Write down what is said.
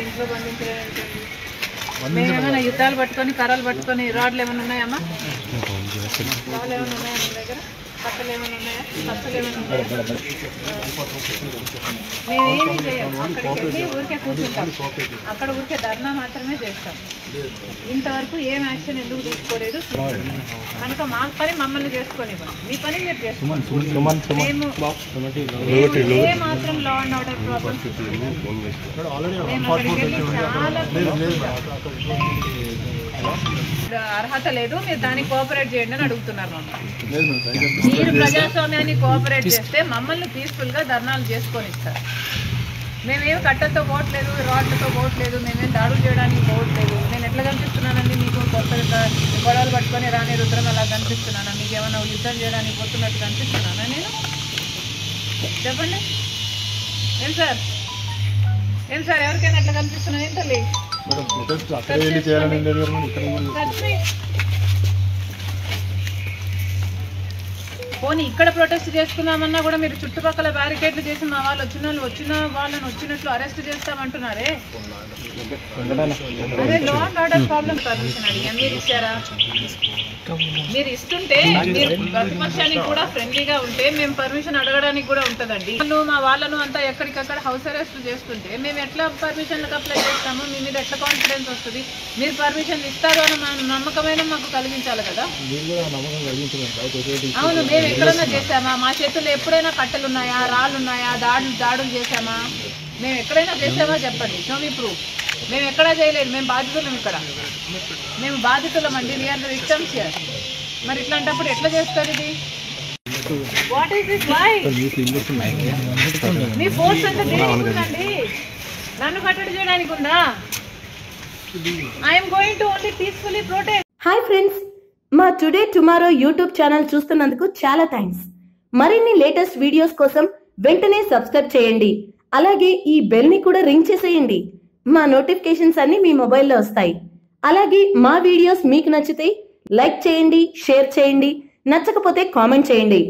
ఇంట్లో బంధించలేదు. మేమేమైనా యుద్ధాలు పట్టుకొని కర్రలు పట్టుకొని రాడ్లు ఏమైనా ఉన్నాయమ్మా? రాళ్ళు ఏమైనా ఉన్నాయా మీ దగ్గర? కట్టలు ఏమైనా ఉన్నాయా? కట్టలు ఏమైనా ఉన్నాయా? మేమేమీ చేయం. అక్కడికి వెళ్ళి ఊరికే కూర్చుంటాం. అక్కడ ఊరికే ధర్నా మాత్రమే చేస్తాం. ఇంతవరకు ఏం యాక్షన్ ఎందుకు తీసుకోలేదు కనుక మా పని మమ్మల్ని చేసుకొనివ్వండి, మీ పని మీరు చేసుకోండి. మేము ఏ మాత్రం లా అండ్ ఆర్డర్ ప్రాబ్లమ్స్ చాలా అర్హత లేదు, మీరు దానికి కోఆపరేట్ చేయండి అని అడుగుతున్నారు మమ్మల్ని. మీరు ప్రజాస్వామ్యాన్ని కోఆపరేట్ చేస్తే మమ్మల్ని పీస్ఫుల్ గా ధర్నాలు చేసుకొని ఇస్తారు. మేమేం కట్టలతో పోవట్లేదు, రాడ్లతో పోవట్లేదు, మేమేం దాడులు చేయడానికి పోవట్లేదు. నేను ఎట్లా కనిపిస్తున్నానండి మీకు? కొత్తగా గొడవలు పట్టుకొని రాని రుద్రం అలా కనిపిస్తున్నానా? మీకు ఏమైనా యుద్ధం చేయడానికి పోతున్నట్టు కనిపిస్తున్నానా నేను? చెప్పండి. ఏం సార్ ఎవరికైనా ఎట్లా కనిపిస్తున్నా? ఏం తల్లి పోనీ ఇక్కడ ప్రొటెస్ట్ చేసుకుందామన్నా కూడా మీరు చుట్టుపక్కల బ్యారికేడ్లు చేసి మా వాళ్ళు వచ్చిన వాళ్ళని వచ్చినట్లు అరెస్ట్ చేస్తామంటున్నారే. అదే law and order problem permission అడిగా, మీరు ఇచ్చారా? మీరు ఇస్తుంటే మీరు ప్రతిపక్షానికి కూడా ఫ్రెండ్లీగా ఉంటే మేము పర్మిషన్ అడగడానికి కూడా ఉంటుందండి. మా వాళ్ళను అంతా ఎక్కడికక్కడ హౌస్ అరెస్ట్ చేస్తుంటే మేము ఎట్లా పర్మిషన్లకు అప్లై చేస్తాము? మీ మీద ఎట్లా కాన్ఫిడెన్స్ వస్తుంది? మీరు పర్మిషన్ ఇస్తారు అని నమ్మకమైన మాకు కలిగించాలి కదా. అవును, మేము ఎక్కడన్నా చేసామా? మా చేతుల్లో ఎప్పుడైనా కట్టెలు ఉన్నాయా, రాళ్ళు ఉన్నాయా, దాడులు చేసామా? మేము ఎక్కడైనా చేసామా చెప్పండి, షో మీ ప్రూఫ్. మేము ఎక్కడా చేయలేదు, మేము బాధితులం. ఇక్కడ మేము బాధితులం అండి, వీఆర్ ద విక్టిమ్స్ హియర్. మరి ఇట్లాంటప్పుడు ఎట్లా చేస్తారు ఇది? What is this? వై మీ ఫోర్స్ అంతా దేనికి ఉందండి? నన్ను కట్టడి చేయడానికి ఉందా? I'm going to only peacefully protest. Hi friends, మా టుడే టుమారో యూట్యూబ్ ఛానల్ చూస్తున్నందుకు చాలా థ్యాంక్స్. మరిన్ని లేటెస్ట్ వీడియోస్ కోసం వెంటనే సబ్స్క్రైబ్ చేయండి. అలాగే ఈ బెల్ ని కూడా రింగ్ చేసేయండి. మా నోటిఫికేషన్స్ అన్ని మీ మొబైల్లో వస్తాయి. అలాగే మా వీడియోస్ మీకు నచ్చితే లైక్ చేయండి, షేర్ చేయండి, నచ్చకపోతే కామెంట్ చేయండి.